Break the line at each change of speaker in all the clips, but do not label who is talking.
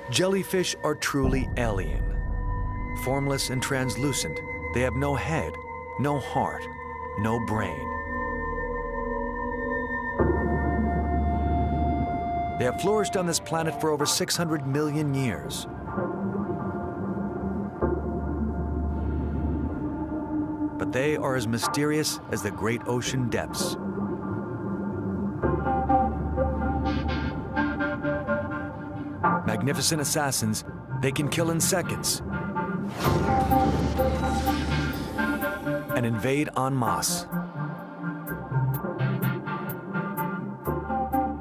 Jellyfish are truly alien. Formless and translucent, they have no head, no heart, no brain. They have flourished on this planet for over 600 million years. But they are as mysterious as the great ocean depths. Magnificent assassins, they can kill in seconds and invade en masse.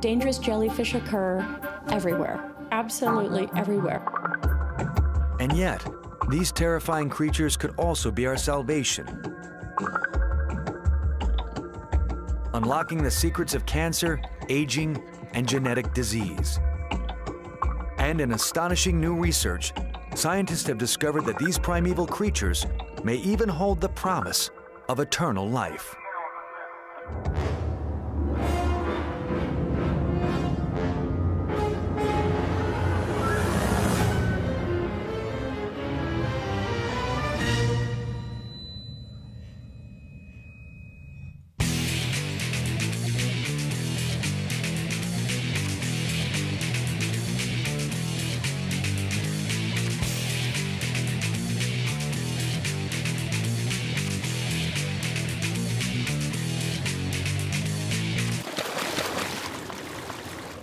Dangerous jellyfish occur everywhere, absolutely everywhere.
And yet, these terrifying creatures could also be our salvation. Unlocking the secrets of cancer, aging, and genetic disease. And in astonishing new research, scientists have discovered that these primeval creatures may even hold the promise of eternal life.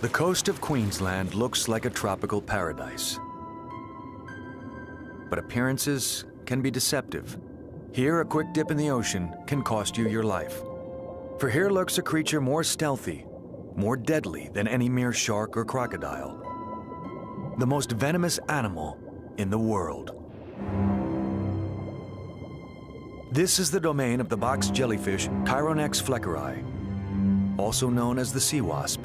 The coast of Queensland looks like a tropical paradise. But appearances can be deceptive. Here, a quick dip in the ocean can cost you your life. For here lurks a creature more stealthy, more deadly than any mere shark or crocodile. The most venomous animal in the world. This is the domain of the box jellyfish Chironex fleckeri, also known as the sea wasp.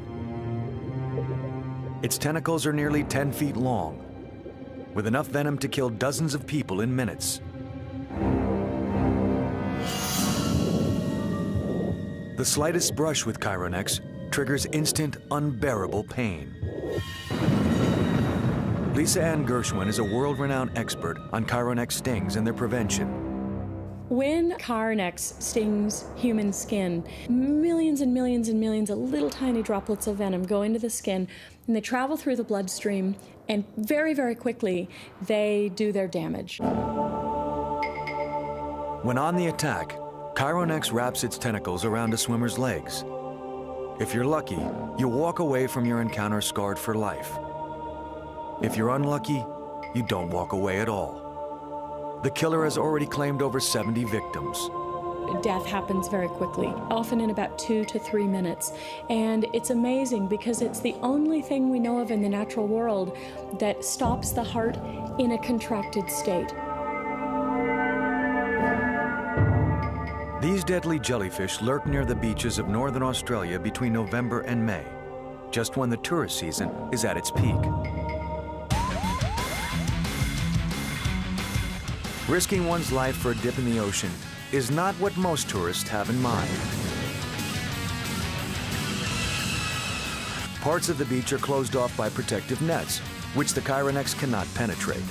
Its tentacles are nearly 10 feet long, with enough venom to kill dozens of people in minutes. The slightest brush with Chironex triggers instant, unbearable pain. Lisa Ann Gershwin is a world-renowned expert on Chironex stings and their prevention.
When Chironex stings human skin, millions and millions and millions of little tiny droplets of venom go into the skin, and they travel through the bloodstream, and very, very quickly, they do their damage.
When on the attack, Chironex wraps its tentacles around a swimmer's legs. If you're lucky, you walk away from your encounter scarred for life. If you're unlucky, you don't walk away at all. The killer has already claimed over 70 victims.
Death happens very quickly, often in about 2 to 3 minutes. And it's amazing because it's the only thing we know of in the natural world that stops the heart in a contracted state.
These deadly jellyfish lurk near the beaches of northern Australia between November and May, just when the tourist season is at its peak. Risking one's life for a dip in the ocean is not what most tourists have in mind. Parts of the beach are closed off by protective nets, which the Chironex cannot penetrate.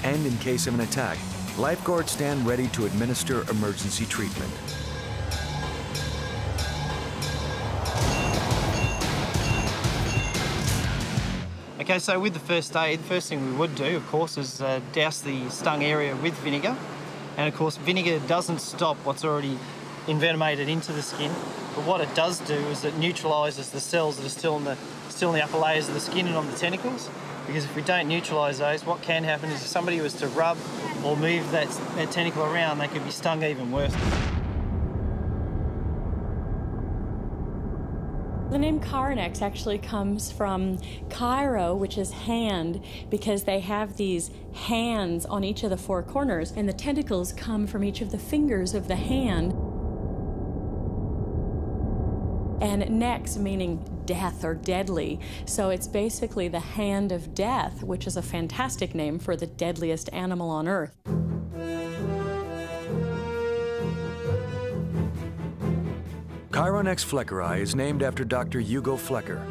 And in case of an attack, lifeguards stand ready to administer emergency treatment.
Okay, so with the first aid, the first thing we would do, of course, is douse the stung area with vinegar. And of course, vinegar doesn't stop what's already envenomated into the skin, but what it does do is it neutralises the cells that are still in the upper layers of the skin and on the tentacles. Because if we don't neutralise those, what can happen is if somebody was to rub or move that tentacle around, they could be stung even worse.
The name Chironex actually comes from chiro, which is hand, because they have these hands on each of the 4 corners, and the tentacles come from each of the fingers of the hand. And nex, meaning death or deadly. So it's basically the hand of death, which is a fantastic name for the deadliest animal on Earth.
Chironex fleckeri is named after Dr. Hugo Flecker,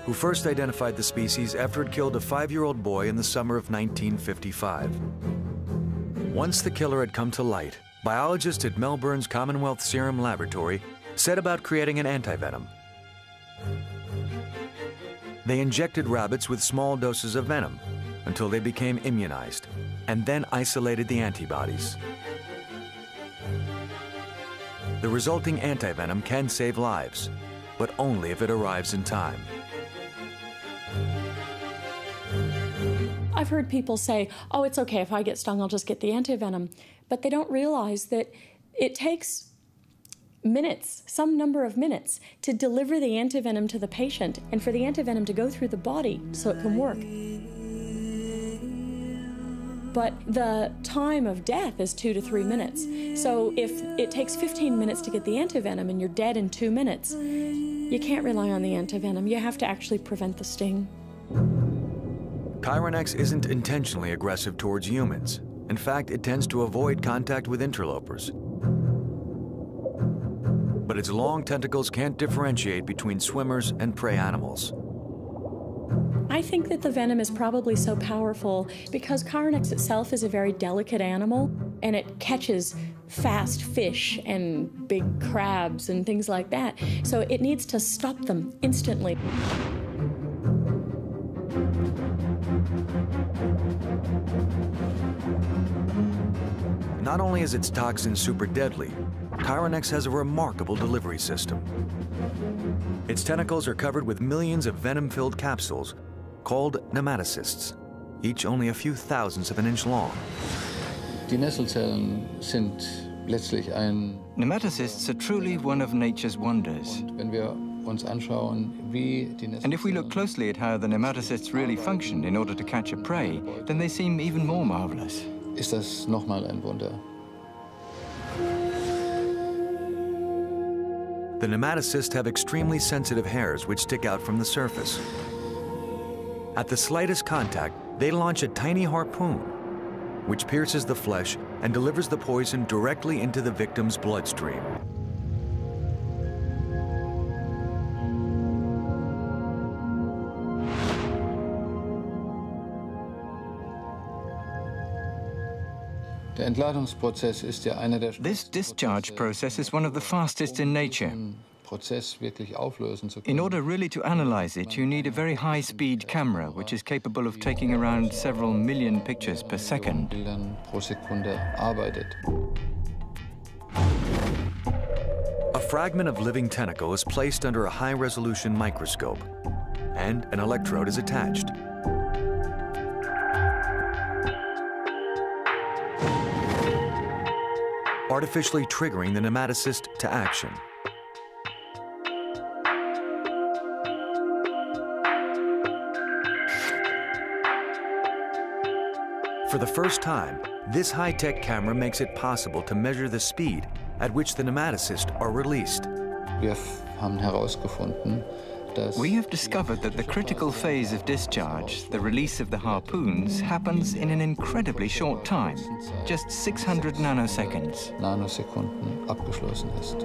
who first identified the species after it killed a 5-year-old boy in the summer of 1955. Once the killer had come to light, biologists at Melbourne's Commonwealth Serum Laboratory set about creating an antivenom. They injected rabbits with small doses of venom until they became immunized, and then isolated the antibodies. The resulting antivenom can save lives, but only if it arrives in time.
I've heard people say, oh, it's okay, if I get stung, I'll just get the antivenom. But they don't realize that it takes minutes, some number of minutes, to deliver the antivenom to the patient and for the antivenom to go through the body so it can work. But the time of death is 2 to 3 minutes. So if it takes 15 minutes to get the antivenom and you're dead in 2 minutes, you can't rely on the antivenom. You have to actually prevent the sting.
Chiron X isn't intentionally aggressive towards humans. In fact, it tends to avoid contact with interlopers. But its long tentacles can't differentiate between swimmers and prey animals.
I think that the venom is probably so powerful because Chiron X itself is a very delicate animal, and it catches fast fish and big crabs and things like that. So it needs to stop them instantly.
Not only is its toxin super deadly, Chiron X has a remarkable delivery system. Its tentacles are covered with millions of venom-filled capsules called nematocysts, each only a few thousandths of an inch long.
Die Nesselzellen sind letztlich ein.
Nematocysts are truly one of nature's wonders.
Wenn wir uns anschauen, wie die Nesselzellen.
And if we look closely at how the nematocysts really function in order to catch a prey, then they seem even more marvelous.
Ist das nochmal ein Wunder.
The nematocysts have extremely sensitive hairs which stick out from the surface. At the slightest contact, they launch a tiny harpoon, which pierces the flesh and delivers the poison directly into the victim's bloodstream.
Der Entladungsprozess ist ja einer der.
This discharge process is one of the fastest in nature.
Prozess wirklich auflösen zu können.
In order really to analyze it, you need a very high-speed camera, which is capable of taking around several million pictures per second.
Bildern pro Sekunde arbeitet.
A fragment of living tentacle is placed under a high-resolution microscope, and an electrode is attached. Artificially triggering the nematocyst to action. For the first time, this high-tech camera makes it possible to measure the speed at which the nematocysts are released.
Wir haben herausgefunden, dass
We have discovered that the critical phase of discharge, the release of the harpoons, happens in an incredibly short time, just 600 nanoseconds.
Nanosekunden abgeschlossen ist.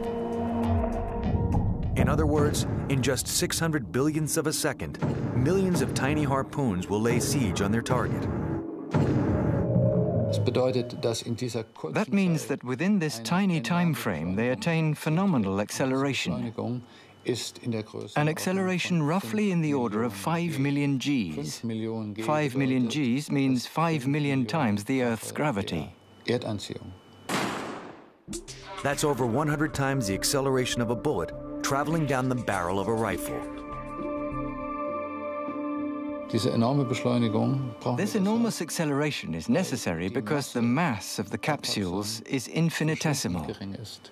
In other words, in just 600 billionths of a second, millions of tiny harpoons will lay siege on their target.
Das bedeutet, dass in dieser kurzen
That means
Zeit
that within this tiny time frame, they attain phenomenal acceleration.
Beschleunigung ist in der Größe
An acceleration roughly in the order of 5 million Gs.
5 Millionen G
5 million Gs means 5 million times the Earth's gravity.
Erdanziehung.
That's over 100 times the acceleration of a bullet traveling down the barrel of a rifle.
Diese enorme Beschleunigung braucht
This enormous acceleration is necessary because the mass of the capsules is infinitesimal.
gering ist.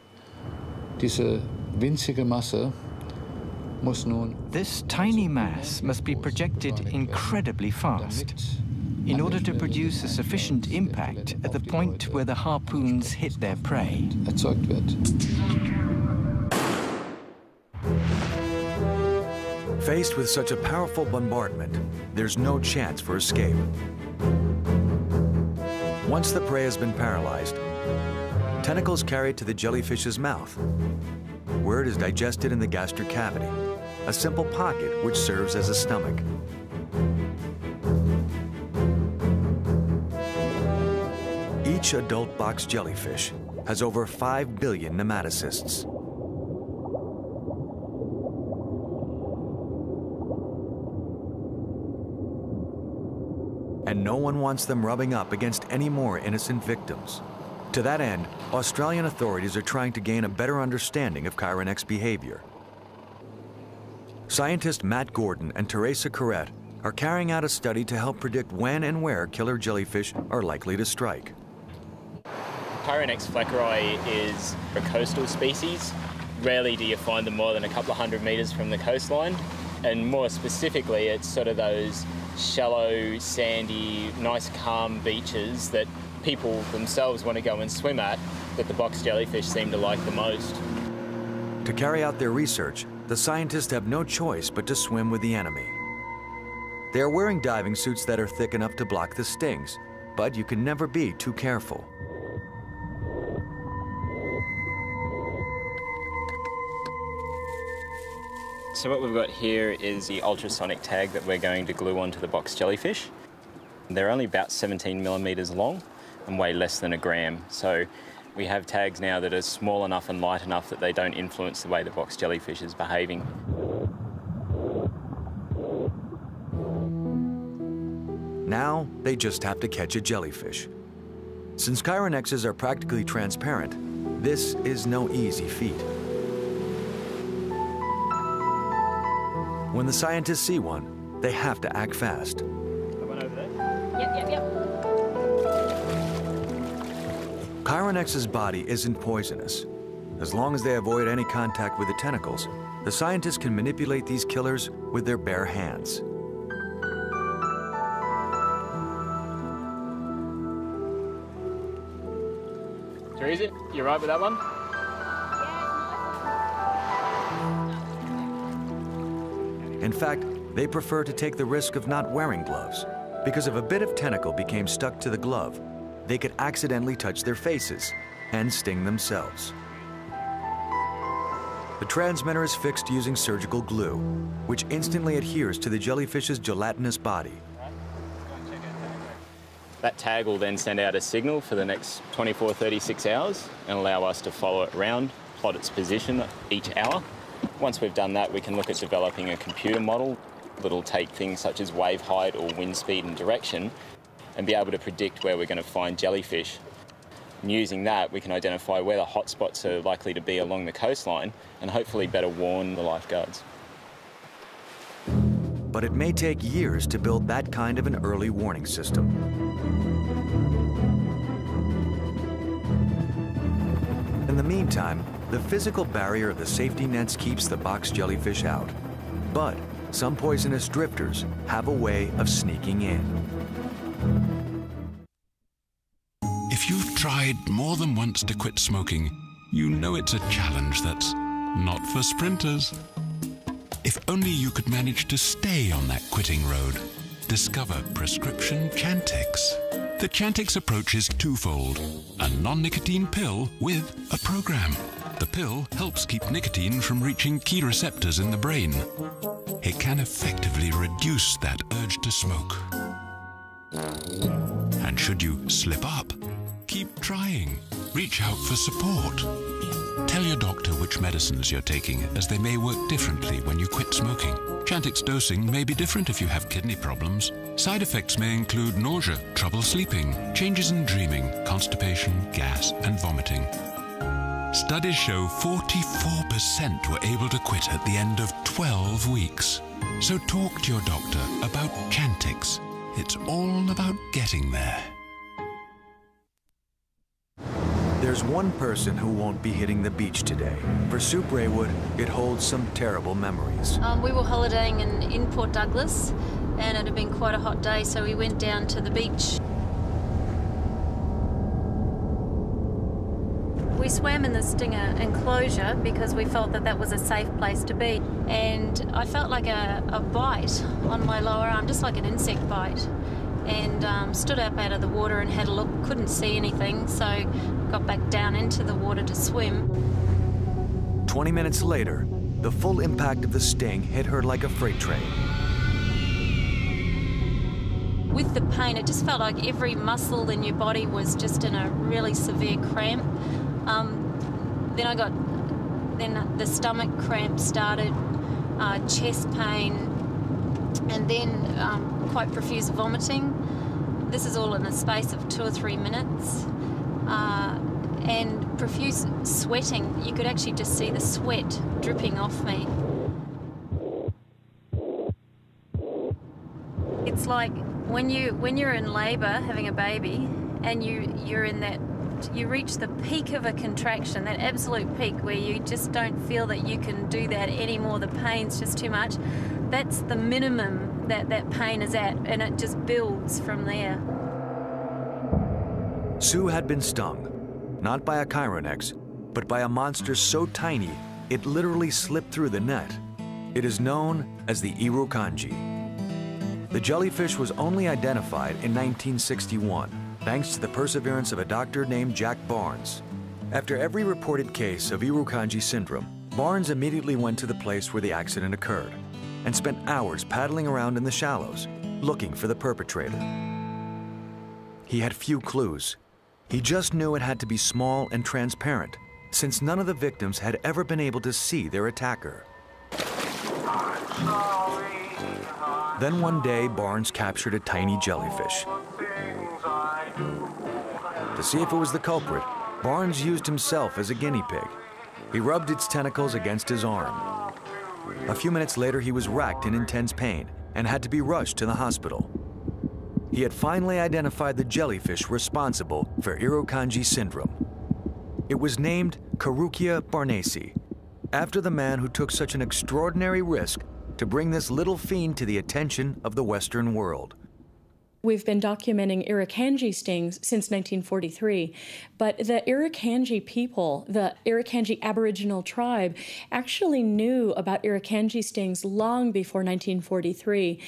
Diese winzige Masse muss nun
This tiny mass must be projected incredibly fast in order to produce a sufficient impact at the point where the harpoons hit their prey.
erzeugt wird.
Faced with such a powerful bombardment, there's no chance for escape. Once the prey has been paralyzed, tentacles carried to the jellyfish's mouth, where it is digested in the gastric cavity. a simple pocket which serves as a stomach. Each adult box jellyfish has over 5 billion nematocysts. And no one wants them rubbing up against any more innocent victims. To that end, Australian authorities are trying to gain a better understanding of Chironec's behavior. Scientists Matt Gordon and Teresa Carrette are carrying out a study to help predict when and where killer jellyfish are likely to strike.
Chironec's fleckeri is a coastal species. Rarely do you find them more than a couple of 100 metres from the coastline. And more specifically, it's sort of those shallow, sandy, nice, calm beaches that people themselves want to go and swim at, that the box jellyfish seem to like the most.
To carry out their research, the scientists have no choice but to swim with the enemy. They are wearing diving suits that are thick enough to block the stings, but you can never be too careful.
So what we've got here is the ultrasonic tag that we're going to glue onto the box jellyfish. They're only about 17 millimetres long and weigh less than a gram. So we have tags now that are small enough and light enough that they don't influence the way the box jellyfish is behaving.
Now they just have to catch a jellyfish. Since Chironexes are practically transparent, this is no easy feat. When the scientists see one, they have to act fast.
The one over there?
Yep.
Chironex's body isn't poisonous. As long as they avoid any contact with the tentacles, the scientists can manipulate these killers with their bare hands.
Teresa, you right with that one?
In fact, they prefer to take the risk of not wearing gloves, because if a bit of tentacle became stuck to the glove, they could accidentally touch their faces and sting themselves. The transmitter is fixed using surgical glue, which instantly adheres to the jellyfish's gelatinous body.
That tag will then send out a signal for the next 24, 36 hours and allow us to follow it around, plot its position each hour. Once we've done that, we can look at developing a computer model that'll take things such as wave height or wind speed and direction and be able to predict where we're going to find jellyfish. And using that, we can identify where the hotspots are likely to be along the coastline and hopefully better warn the lifeguards.
But it may take years to build that kind of an early warning system. In the meantime, the physical barrier of the safety nets keeps the box jellyfish out. But some poisonous drifters have a way of sneaking in.
If you've tried more than once to quit smoking, you know it's a challenge that's not for sprinters. If only you could manage to stay on that quitting road. Discover prescription Chantix. The Chantix approach is twofold: a non-nicotine pill with a program. The pill helps keep nicotine from reaching key receptors in the brain. It can effectively reduce that urge to smoke. And should you slip up, keep trying. Reach out for support. Tell your doctor which medicines you're taking, as they may work differently when you quit smoking. Chantix dosing may be different if you have kidney problems. Side effects may include nausea, trouble sleeping, changes in dreaming, constipation, gas, and vomiting. Studies show 44% were able to quit at the end of 12 weeks. So talk to your doctor about Chantix. It's all about getting there.
There's one person who won't be hitting the beach today. For Sue Braywood, it holds some terrible memories.
We were holidaying in Port Douglas, and it had been quite a hot day, so we went down to the beach. We swam in the Stinger enclosure because we felt that that was a safe place to be. And I felt like a bite on my lower arm, just like an insect bite. And stood up out of the water and had a look, couldn't see anything, so got back down into the water to swim.
20 minutes later, the full impact of the sting hit her like a freight train.
With the pain, it just felt like every muscle in your body was just in a really severe cramp. Then the stomach cramp started, chest pain, and then quite profuse vomiting. This is all in the space of 2 or 3 minutes. And profuse sweating. You could actually just see the sweat dripping off me. It's like when you're in labour having a baby and you're in that, you reach the peak of a contraction, that absolute peak where you just don't feel that you can do that anymore, the pain's just too much. That's the minimum that pain is at, and it just builds from there.
Sue had been stung, not by a Chironex, but by a monster so tiny it literally slipped through the net. It is known as the irukandji. The jellyfish was only identified in 1961, thanks to the perseverance of a doctor named Jack Barnes. After every reported case of irukandji syndrome, Barnes immediately went to the place where the accident occurred and spent hours paddling around in the shallows, looking for the perpetrator. He had few clues. He just knew it had to be small and transparent, since none of the victims had ever been able to see their attacker. Then one day, Barnes captured a tiny jellyfish. To see if it was the culprit, Barnes used himself as a guinea pig. He rubbed its tentacles against his arm. A few minutes later, he was racked in intense pain and had to be rushed to the hospital. He had finally identified the jellyfish responsible for irukandji syndrome. It was named Carukia barnesi, after the man who took such an extraordinary risk to bring this little fiend to the attention of the Western world.
We've been documenting irukandji stings since 1943, but the irukandji people, the irukandji Aboriginal tribe, actually knew about irukandji stings long before 1943.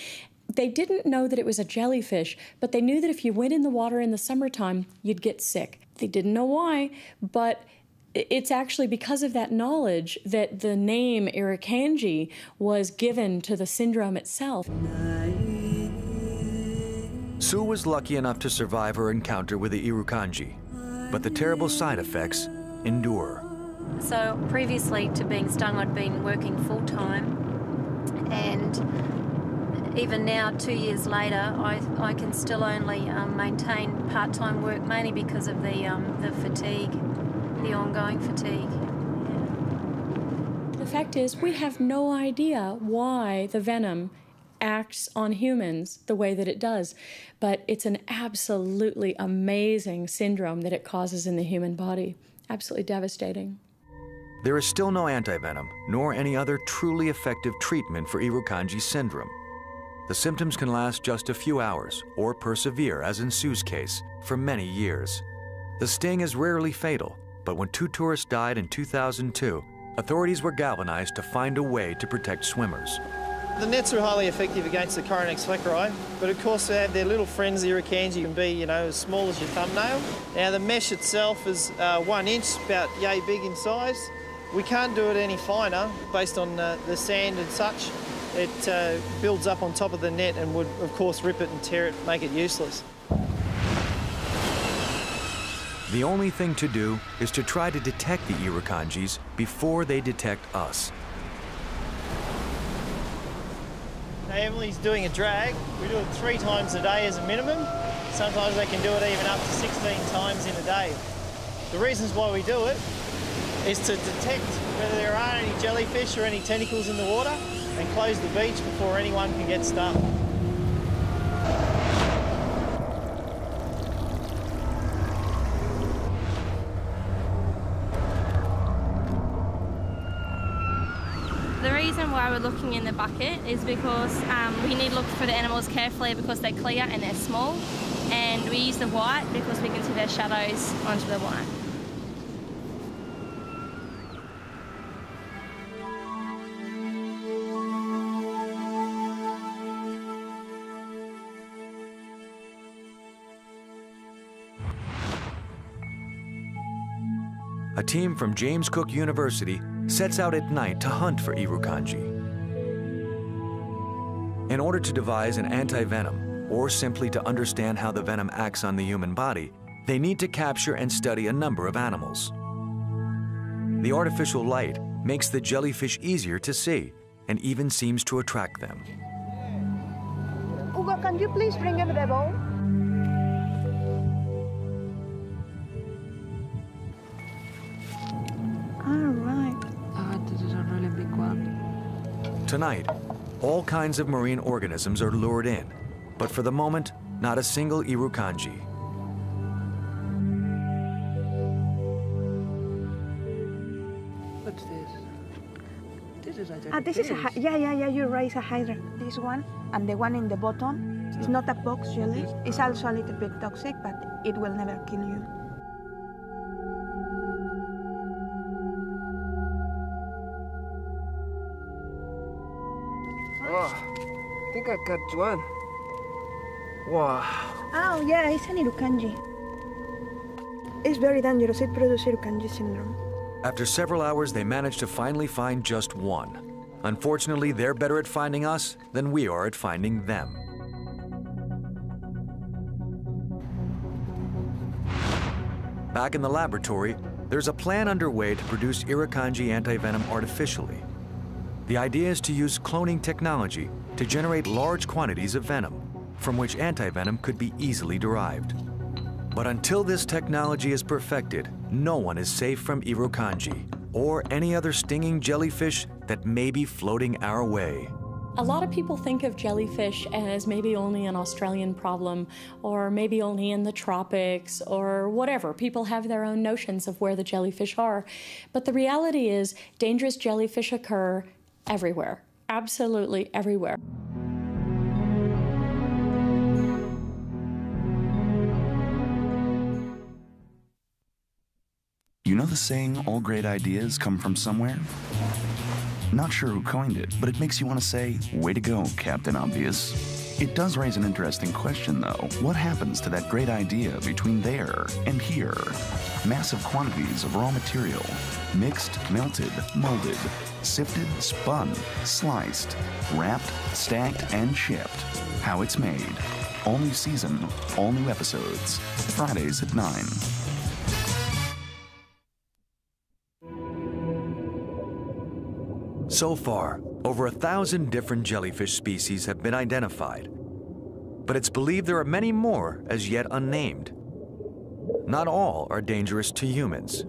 They didn't know that it was a jellyfish, but they knew that if you went in the water in the summertime, you'd get sick. They didn't know why, but it's actually because of that knowledge that the name irukandji was given to the syndrome itself.
Sue was lucky enough to survive her encounter with the irukandji, but the terrible side effects endure.
So previously to being stung, I'd been working full-time, and even now, 2 years later, I can still only maintain part-time work, mainly because of the fatigue, the ongoing fatigue.
The fact is, we have no idea why the venom acts on humans the way that it does, but it's an absolutely amazing syndrome that it causes in the human body. Absolutely devastating.
There is still no antivenom, nor any other truly effective treatment for irukandji syndrome. The symptoms can last just a few hours, or persevere, as in Sue's case, for many years. The sting is rarely fatal, but when 2 tourists died in 2002, authorities were galvanized to find a way to protect swimmers.
The nets are highly effective against the Chironex fleckeri, but of course they have their little friends, the irukandji, can be, as small as your thumbnail. Now the mesh itself is 1 inch, about yay big in size. We can't do it any finer based on the sand and such. It builds up on top of the net and would, of course, rip it and tear it, make it useless.
The only thing to do is to try to detect the irukandjis before they detect us.
Now Emily's doing a drag. We do it 3 times a day as a minimum. Sometimes they can do it even up to 16 times in a day. The reasons why we do it is to detect whether there are any jellyfish or any tentacles in the water and close the beach before anyone can get stung.
The reason why we're looking in the bucket is because we need to look for the animals carefully because they're clear and they're small, and we use the white because we can see their shadows onto the white.
A team from James Cook University sets out at night to hunt for irukandji. In order to devise an anti-venom, or simply to understand how the venom acts on the human body, they need to capture and study a number of animals. The artificial light makes the jellyfish easier to see and even seems to attract them.
Ugo, can you please bring him the bowl? All right. Oh, this is a really big one.
Tonight, all kinds of marine organisms are lured in, but for the moment, not a single irukandji.
What's this? This is a this is a yeah, you're right, it's a hydra. This one and the one in the bottom, it's not a box jelly. It's also a little bit toxic, but it will never kill you.
Oh, I think I got one. Wow.
Oh yeah, it's an irukandji. It's very dangerous. It produces irukandji syndrome.
After several hours, they managed to finally find just one. Unfortunately, they're better at finding us than we are at finding them. Back in the laboratory, there's a plan underway to produce irukandji antivenom artificially. The idea is to use cloning technology to generate large quantities of venom, from which antivenom could be easily derived. But until this technology is perfected, no one is safe from irukandji or any other stinging jellyfish that may be floating our way.
A lot of people think of jellyfish as maybe only an Australian problem, or maybe only in the tropics, or whatever. People have their own notions of where the jellyfish are. But the reality is, dangerous jellyfish occur everywhere, absolutely everywhere.
You know the saying, all great ideas come from somewhere? Not sure who coined it, but it makes you want to say, way to go, Captain Obvious. It does raise an interesting question, though. What happens to that great idea between there and here? Massive quantities of raw material, mixed, melted, molded, sifted, spun, sliced, wrapped, stacked, and shipped. How it's made. All new season, all new episodes. Fridays at 9.
So far, over 1,000 different jellyfish species have been identified, but it's believed there are many more as yet unnamed. Not all are dangerous to humans.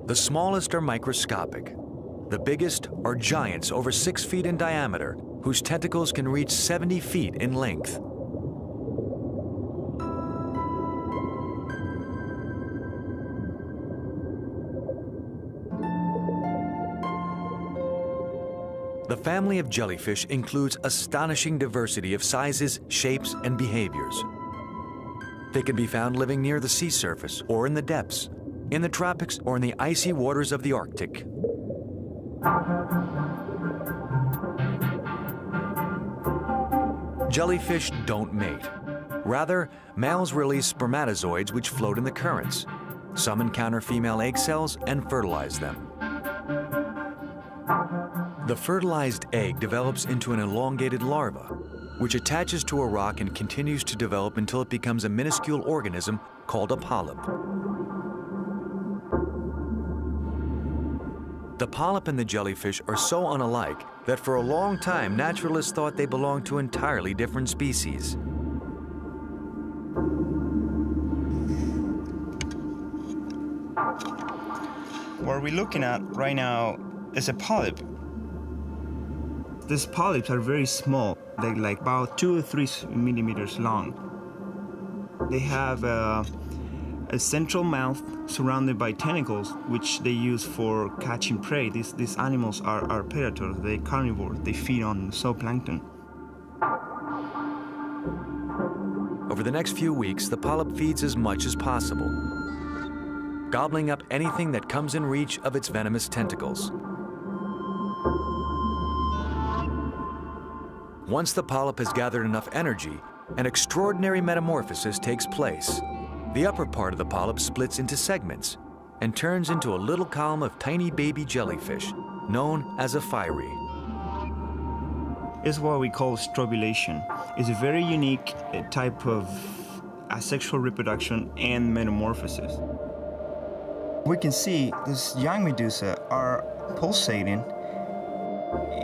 The smallest are microscopic. The biggest are giants over 6 feet in diameter, whose tentacles can reach 70 feet in length. The family of jellyfish includes astonishing diversity of sizes, shapes, and behaviors. They can be found living near the sea surface or in the depths, in the tropics or in the icy waters of the Arctic. Jellyfish don't mate. Rather, males release spermatozoids which float in the currents. Some encounter female egg cells and fertilize them. The fertilized egg develops into an elongated larva, which attaches to a rock and continues to develop until it becomes a minuscule organism called a polyp. The polyp and the jellyfish are so unalike that for a long time naturalists thought they belonged to entirely different species.
What we're looking at right now is a polyp. These polyps are very small. They're like about 2 or 3 millimeters long. They have a central mouth surrounded by tentacles, which they use for catching prey. These animals are predators. They're carnivores. They feed on zooplankton.
Over the next few weeks, the polyp feeds as much as possible, gobbling up anything that comes in reach of its venomous tentacles. Once the polyp has gathered enough energy, an extraordinary metamorphosis takes place. The upper part of the polyp splits into segments, and turns into a little column of tiny baby jellyfish, known as a phyre.
It's what we call strobulation. It's a very unique type of asexual reproduction and metamorphosis. We can see these young medusa are pulsating,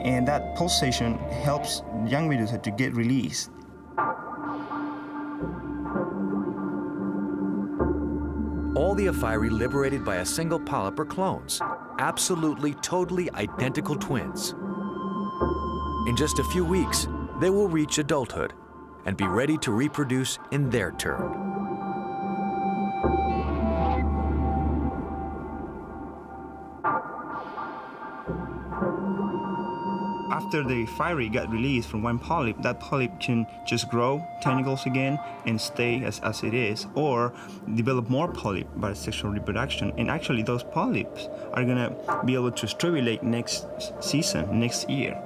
and that pulsation helps young medusa to get released.
All the Ephyrae liberated by a single polyp are clones, absolutely, totally identical twins. In just a few weeks, they will reach adulthood and be ready to reproduce in their turn.
After the phyrae got released from one polyp, that polyp can just grow tentacles again and stay as it is, or develop more polyp by sexual reproduction. And actually, those polyps are gonna be able to strobulate next season, next year.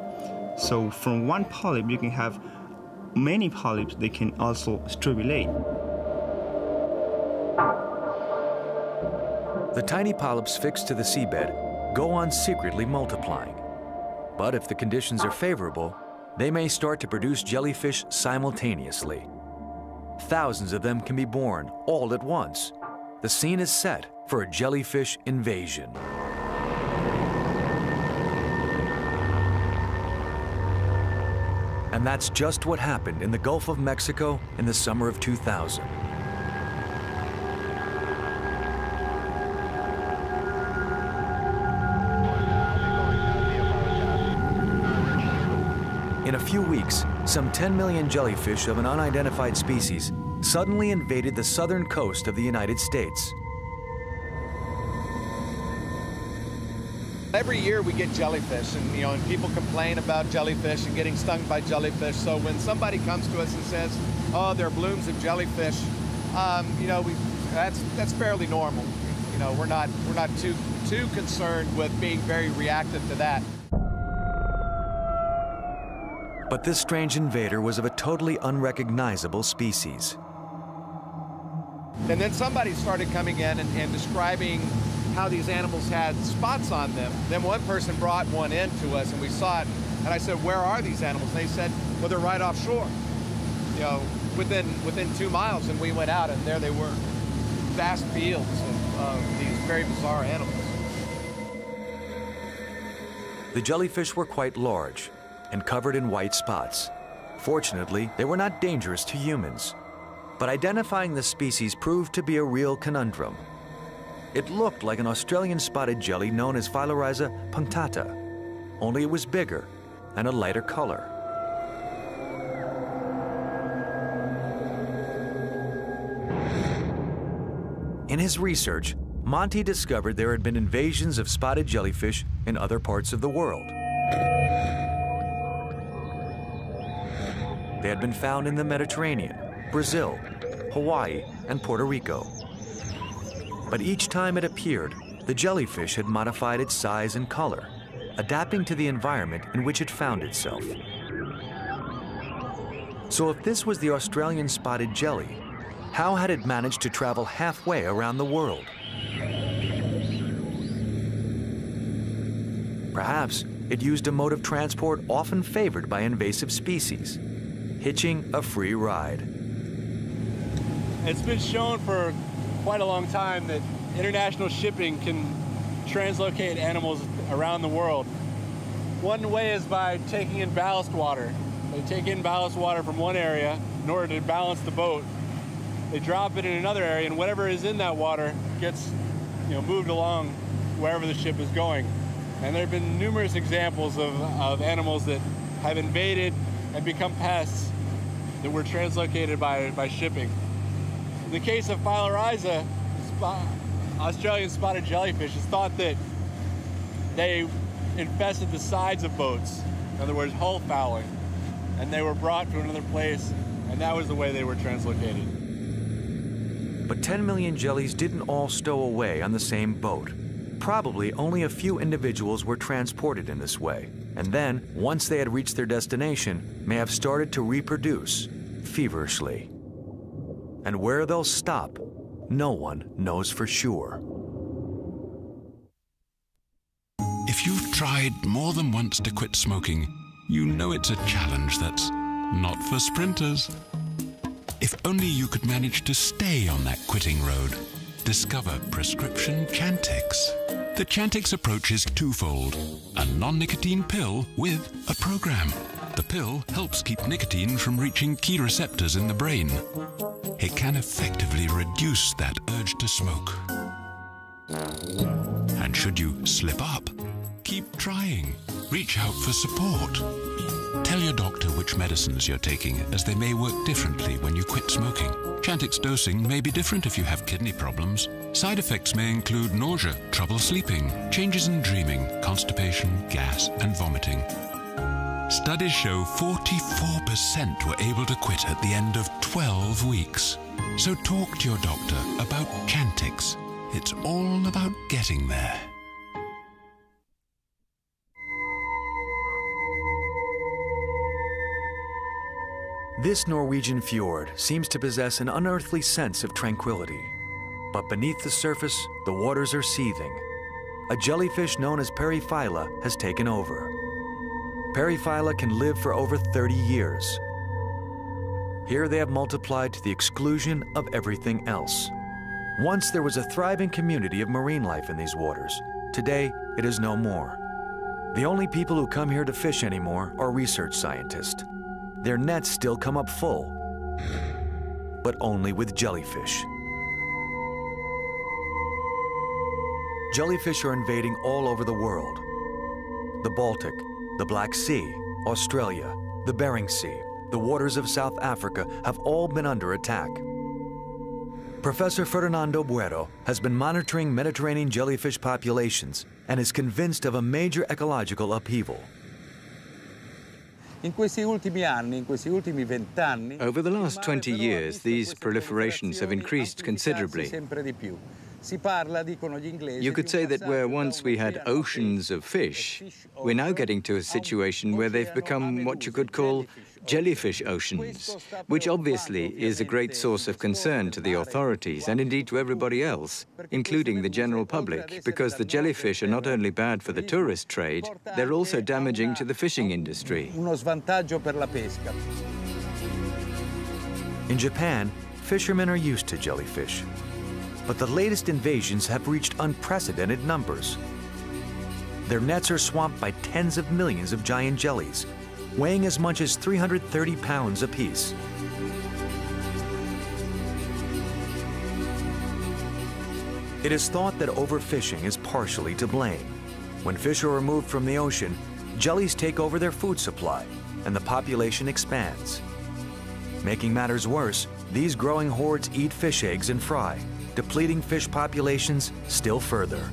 So from one polyp, you can have many polyps that can also strobulate.
The tiny polyps fixed to the seabed go on secretly multiplying. But if the conditions are favorable, they may start to produce jellyfish simultaneously. Thousands of them can be born all at once. The scene is set for a jellyfish invasion. And that's just what happened in the Gulf of Mexico in the summer of 2000. In a few weeks, some 10 million jellyfish of an unidentified species suddenly invaded the southern coast of the United States.
Every year we get jellyfish, and people complain about jellyfish and getting stung by jellyfish. So when somebody comes to us and says, "Oh, there are blooms of jellyfish," that's fairly normal. We're not too concerned with being very reactive to that.
But this strange invader was of a totally unrecognizable species.
And then somebody started coming in and describing how these animals had spots on them. Then one person brought one in to us, and we saw it. And I said, "Where are these animals?" And they said, "Well, they're right offshore, within 2 miles." And we went out, and there they were, vast fields of these very bizarre animals.
The jellyfish were quite large and covered in white spots. Fortunately, they were not dangerous to humans. But identifying the species proved to be a real conundrum. It looked like an Australian spotted jelly known as Phylloryza punctata, only it was bigger and a lighter color. In his research, Monty discovered there had been invasions of spotted jellyfish in other parts of the world. They had been found in the Mediterranean, Brazil, Hawaii, and Puerto Rico. But each time it appeared, the jellyfish had modified its size and color, adapting to the environment in which it found itself. So if this was the Australian spotted jelly, how had it managed to travel halfway around the world? Perhaps it used a mode of transport often favored by invasive species, hitching a free ride.
It's been shown for quite a long time that international shipping can translocate animals around the world. One way is by taking in ballast water. They take in ballast water from one area in order to balance the boat. They drop it in another area, and whatever is in that water gets moved along wherever the ship is going. And there have been numerous examples of animals that have invaded and become pests that were translocated by shipping. In the case of Phylloryza, Australian spotted jellyfish, it's thought that they infested the sides of boats, in other words, hull fouling, and they were brought to another place, and that was the way they were translocated.
But 10 million jellies didn't all stow away on the same boat. Probably only a few individuals were transported in this way, and then, once they had reached their destination, may have started to reproduce feverishly. And where they'll stop, no one knows for sure.
tried more than once to quit smoking, you know it's a challenge that's not for sprinters. If only you could manage to stay on that quitting road. Discover prescription Chantix. The Chantix approach is twofold. A non-nicotine pill with a program. The pill helps keep nicotine from reaching key receptors in the brain. It can effectively reduce that urge to smoke. And should you slip up, keep trying. Reach out for support. Tell your doctor which medicines you're taking, as they may work differently when you quit smoking. Chantix dosing may be different if you have kidney problems. Side effects may include nausea, trouble sleeping, changes in dreaming, constipation, gas, and vomiting. Studies show 44% were able to quit at the end of 12 weeks. So talk to your doctor about Chantix. It's all about getting there.
This Norwegian fjord seems to possess an unearthly sense of tranquility. But beneath the surface, the waters are seething. A jellyfish known as Periphylla has taken over. Periphylla can live for over 30 years. Here they have multiplied to the exclusion of everything else. Once there was a thriving community of marine life in these waters. Today, it is no more. The only people who come here to fish anymore are research scientists. Their nets still come up full, but only with jellyfish. Jellyfish are invading all over the world. The Baltic, the Black Sea, Australia, the Bering Sea, the waters of South Africa have all been under attack. Professor Fernando Buero has been monitoring Mediterranean jellyfish populations and is convinced of a major ecological upheaval.
Over the last 20 years, these proliferations have increased considerably. You could say that where once we had oceans of fish, we're now getting to a situation where they've become what you could call jellyfish oceans, which obviously is a great source of concern to the authorities and indeed to everybody else, including the general public, because the jellyfish are not only bad for the tourist trade, they're also damaging to the fishing industry.
In Japan, fishermen are used to jellyfish. But the latest invasions have reached unprecedented numbers. Their nets are swamped by tens of millions of giant jellies, weighing as much as 330 pounds apiece. It is thought that overfishing is partially to blame. When fish are removed from the ocean, jellies take over their food supply, and the population expands. Making matters worse, these growing hordes eat fish eggs and fry, depleting fish populations still further.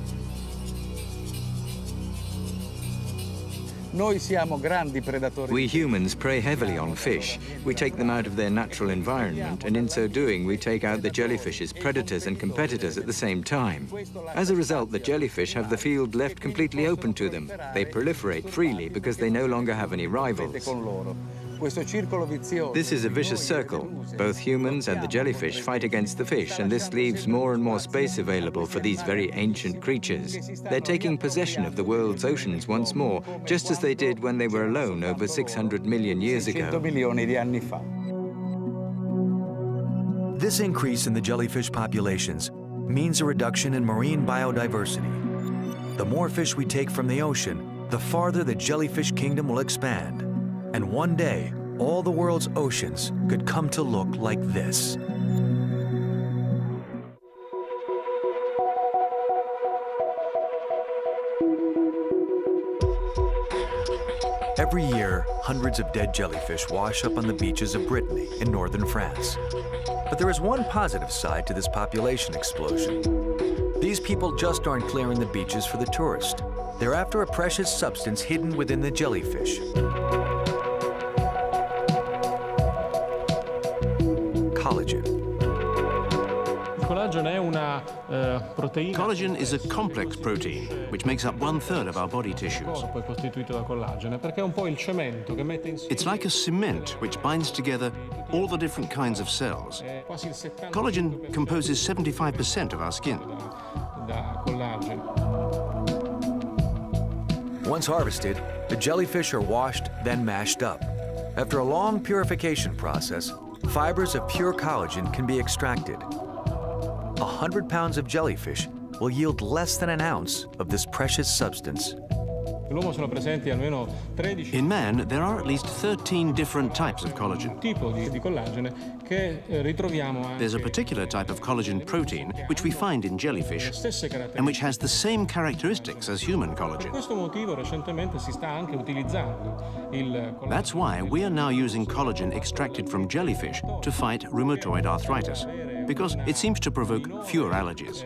We humans prey heavily on fish. We take them out of their natural environment, and in so doing, we take out the jellyfish's predators and competitors at the same time. As a result, the jellyfish have the field left completely open to them. They proliferate freely because they no longer have any rivals. This is a vicious circle. Both humans and the jellyfish fight against the fish, and this leaves more and more space available for these very ancient creatures. They're taking possession of the world's oceans once more, just as they did when they were alone over 600 million years ago.
This increase in the jellyfish populations means a reduction in marine biodiversity. The more fish we take from the ocean, the farther the jellyfish kingdom will expand. And one day, all the world's oceans could come to look like this. Every year, hundreds of dead jellyfish wash up on the beaches of Brittany in northern France. But there is one positive side to this population explosion. These people just aren't clearing the beaches for the tourist. They're after a precious substance hidden within the jellyfish.
Collagen is a complex protein which makes up 1/3 of our body tissues. It's like a cement which binds together all the different kinds of cells. Collagen composes 75% of our skin.
Once harvested, the jellyfish are washed, then mashed up. After a long purification process, fibers of pure collagen can be extracted. 100 pounds of jellyfish will yield less than an ounce of this precious substance.
In man, there are at least 13 different types of collagen. There's a particular type of collagen protein which we find in jellyfish and which has the same characteristics as human collagen. That's why we are now using collagen extracted from jellyfish to fight rheumatoid arthritis, because it seems to provoke fewer allergies.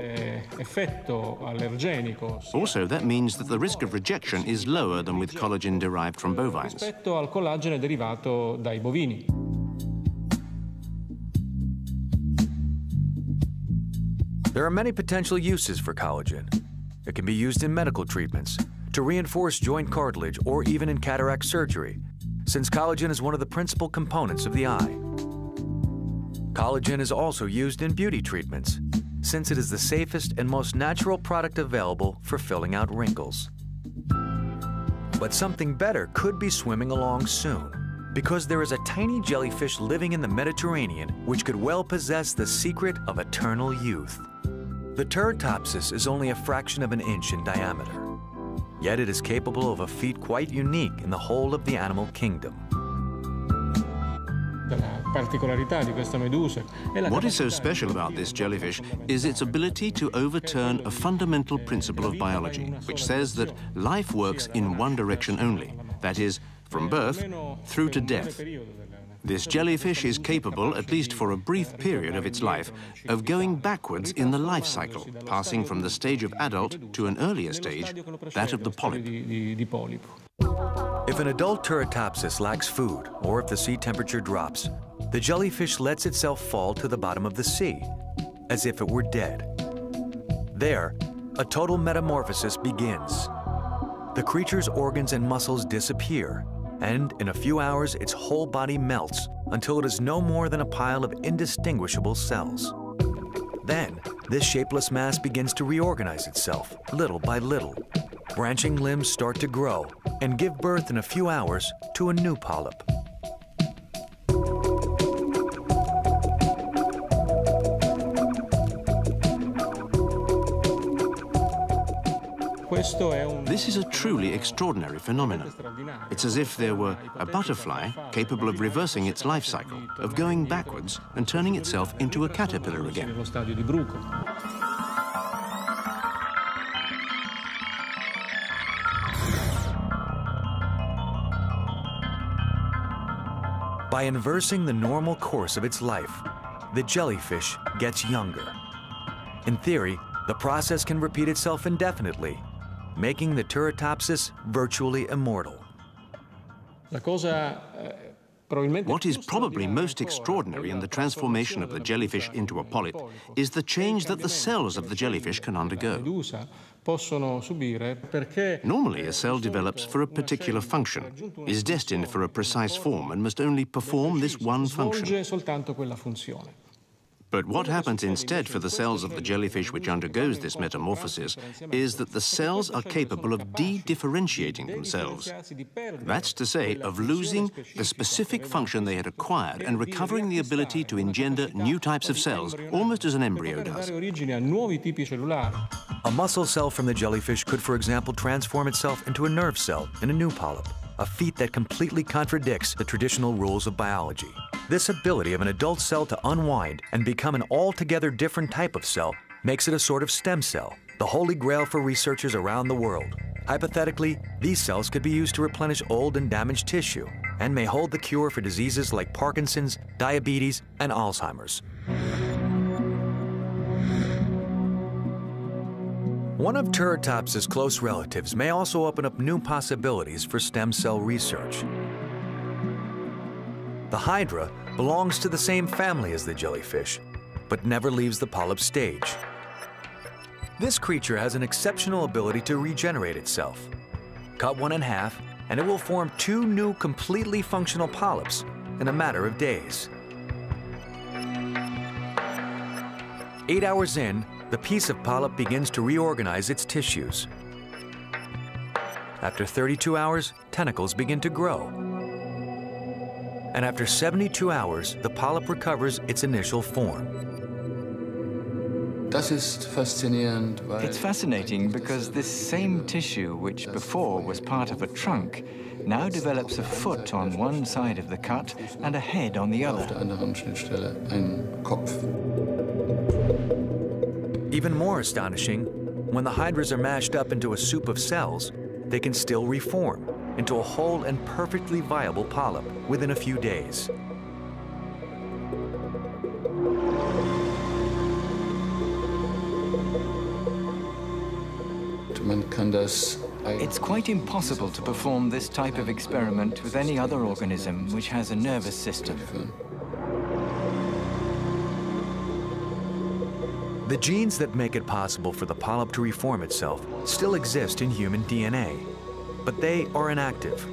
Also, that means that the risk of rejection is lower than with collagen derived from bovines.
There are many potential uses for collagen. It can be used in medical treatments, to reinforce joint cartilage, or even in cataract surgery, since collagen is one of the principal components of the eye. Collagen is also used in beauty treatments, since it is the safest and most natural product available for filling out wrinkles. But something better could be swimming along soon, because there is a tiny jellyfish living in the Mediterranean which could well possess the secret of eternal youth. The Turritopsis is only a fraction of an inch in diameter, yet it is capable of a feat quite unique in the whole of the animal kingdom.
What is so special about this jellyfish is its ability to overturn a fundamental principle of biology, which says that life works in one direction only, that is, from birth through to death. This jellyfish is capable, at least for a brief period of its life, of going backwards in the life cycle, passing from the stage of adult to an earlier stage, that of the polyp.
If an adult Turritopsis lacks food, or if the sea temperature drops, the jellyfish lets itself fall to the bottom of the sea, as if it were dead. There, a total metamorphosis begins. The creature's organs and muscles disappear, and in a few hours its whole body melts until it is no more than a pile of indistinguishable cells. Then, this shapeless mass begins to reorganize itself, little by little. Branching limbs start to grow and give birth in a few hours to a new polyp.
This is a truly extraordinary phenomenon. It's as if there were a butterfly capable of reversing its life cycle, of going backwards and turning itself into a caterpillar again.
By inversing the normal course of its life, the jellyfish gets younger. In theory, the process can repeat itself indefinitely, making the Turritopsis virtually immortal.
What is probably most extraordinary in the transformation of the jellyfish into a polyp is the change that the cells of the jellyfish can undergo. Normally, a cell develops for a particular function, is destined for a precise form, and must only perform this one function. But what happens instead for the cells of the jellyfish which undergoes this metamorphosis is that the cells are capable of de-differentiating themselves. That's to say, of losing the specific function they had acquired and recovering the ability to engender new types of cells, almost as an embryo does.
A muscle cell from the jellyfish could, for example, transform itself into a nerve cell in a new polyp, a feat that completely contradicts the traditional rules of biology. This ability of an adult cell to unwind and become an altogether different type of cell makes it a sort of stem cell, the holy grail for researchers around the world. Hypothetically, these cells could be used to replenish old and damaged tissue and may hold the cure for diseases like Parkinson's, diabetes, and Alzheimer's. One of Turritopsis' close relatives may also open up new possibilities for stem cell research. The hydra belongs to the same family as the jellyfish, but never leaves the polyp stage. This creature has an exceptional ability to regenerate itself. Cut one in half, and it will form two new completely functional polyps in a matter of days. 8 hours in, the piece of polyp begins to reorganize its tissues. After 32 hours, tentacles begin to grow. And after 72 hours, the polyp recovers its initial form.
It's fascinating because this same tissue, which before was part of a trunk, now develops a foot on one side of the cut and a head on the other.
Even more astonishing, when the hydras are mashed up into a soup of cells, they can still reform into a whole and perfectly viable polyp within a few days.
It's quite impossible to perform this type of experiment with any other organism which has a nervous system.
The genes that make it possible for the polyp to reform itself still exist in human DNA, but they are inactive.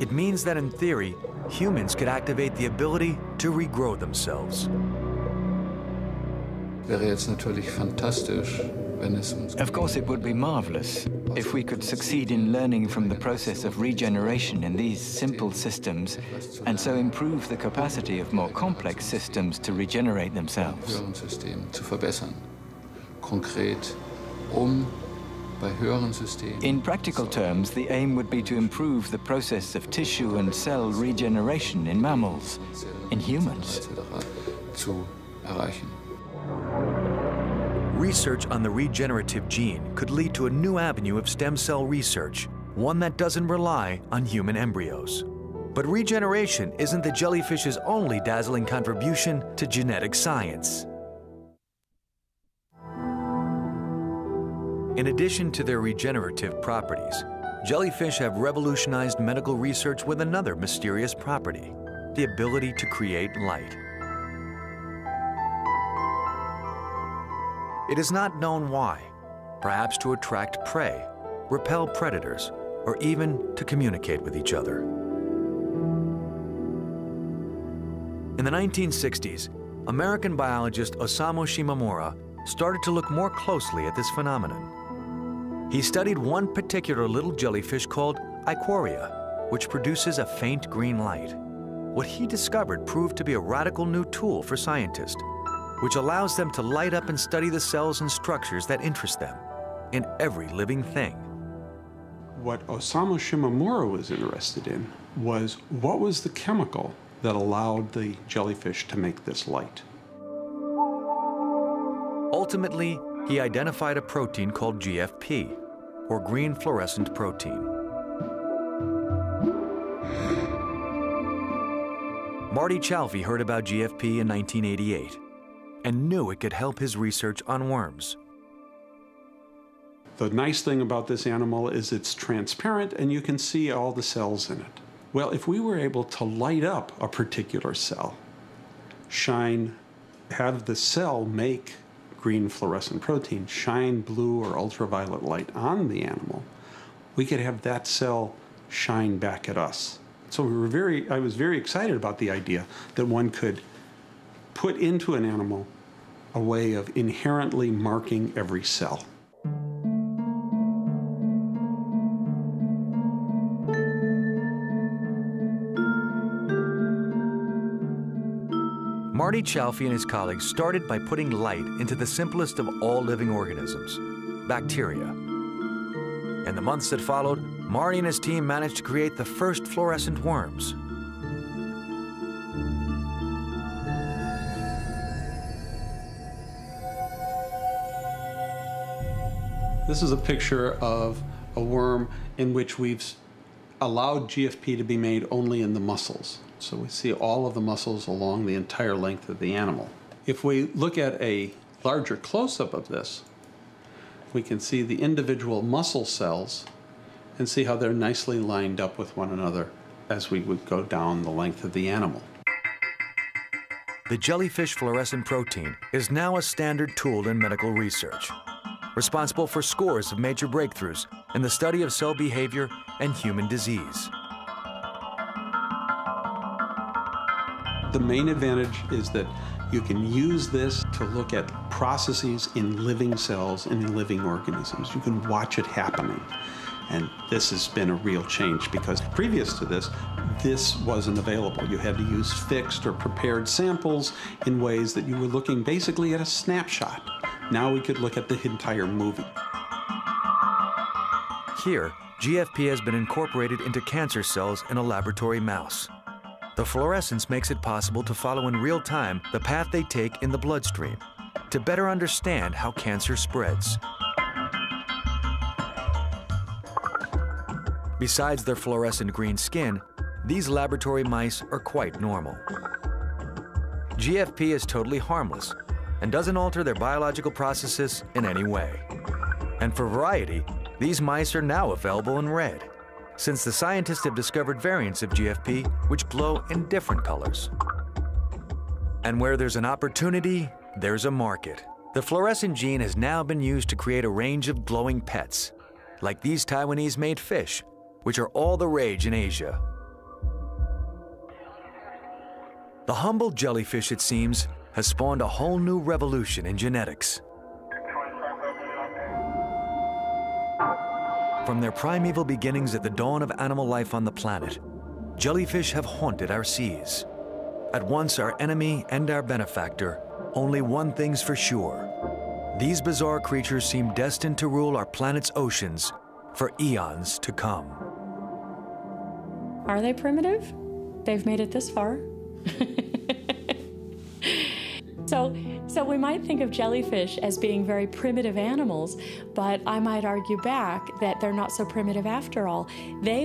It means that in theory, humans could activate the ability to regrow themselves.
Of course, it would be marvelous if we could succeed in learning from the process of regeneration in these simple systems and so improve the capacity of more complex systems to regenerate themselves. In practical terms, the aim would be to improve the process of tissue and cell regeneration in mammals, in humans.
Research on the regenerative gene could lead to a new avenue of stem cell research, one that doesn't rely on human embryos. But regeneration isn't the jellyfish's only dazzling contribution to genetic science. In addition to their regenerative properties, jellyfish have revolutionized medical research with another mysterious property, the ability to create light. It is not known why, perhaps to attract prey, repel predators, or even to communicate with each other. In the 1960s, American biologist Osamu Shimomura started to look more closely at this phenomenon. He studied one particular little jellyfish called Iquoria, which produces a faint green light. What he discovered proved to be a radical new tool for scientists, which allows them to light up and study the cells and structures that interest them in every living thing.
What Osamu Shimomura was interested in was what was the chemical that allowed the jellyfish to make this light.
Ultimately, he identified a protein called GFP, or green fluorescent protein. Marty Chalfie heard about GFP in 1988 and knew it could help his research on worms.
The nice thing about this animal is it's transparent and you can see all the cells in it. Well, if we were able to light up a particular cell, have the cell make green fluorescent protein, shine blue or ultraviolet light on the animal, we could have that cell shine back at us. So I was very excited about the idea that one could put into an animal a way of inherently marking every cell.
Marty Chalfie and his colleagues started by putting light into the simplest of all living organisms, bacteria. In the months that followed, Marty and his team managed to create the first fluorescent worms.
This is a picture of a worm in which we've allowed GFP to be made only in the muscles. So we see all of the muscles along the entire length of the animal. If we look at a larger close-up of this, we can see the individual muscle cells and see how they're nicely lined up with one another as we would go down the length of the animal.
The jellyfish fluorescent protein is now a standard tool in medical research, responsible for scores of major breakthroughs in the study of cell behavior and human disease.
The main advantage is that you can use this to look at processes in living cells and in living organisms. You can watch it happening. And this has been a real change because previous to this, this wasn't available. You had to use fixed or prepared samples in ways that you were looking basically at a snapshot. Now we could look at the entire movie.
Here, GFP has been incorporated into cancer cells in a laboratory mouse. The fluorescence makes it possible to follow in real time the path they take in the bloodstream to better understand how cancer spreads. Besides their fluorescent green skin, these laboratory mice are quite normal. GFP is totally harmless and doesn't alter their biological processes in any way. And for variety, these mice are now available in red, since the scientists have discovered variants of GFP which glow in different colors. And where there's an opportunity, there's a market. The fluorescent gene has now been used to create a range of glowing pets, like these Taiwanese-made fish, which are all the rage in Asia. The humble jellyfish, it seems, has spawned a whole new revolution in genetics. From their primeval beginnings at the dawn of animal life on the planet, jellyfish have haunted our seas. At once our enemy and our benefactor, only one thing's for sure. These bizarre creatures seem destined to rule our planet's oceans for eons to come.
Are they primitive? They've made it this far. So we might think of jellyfish as being very primitive animals, but I might argue back that they're not so primitive after all. They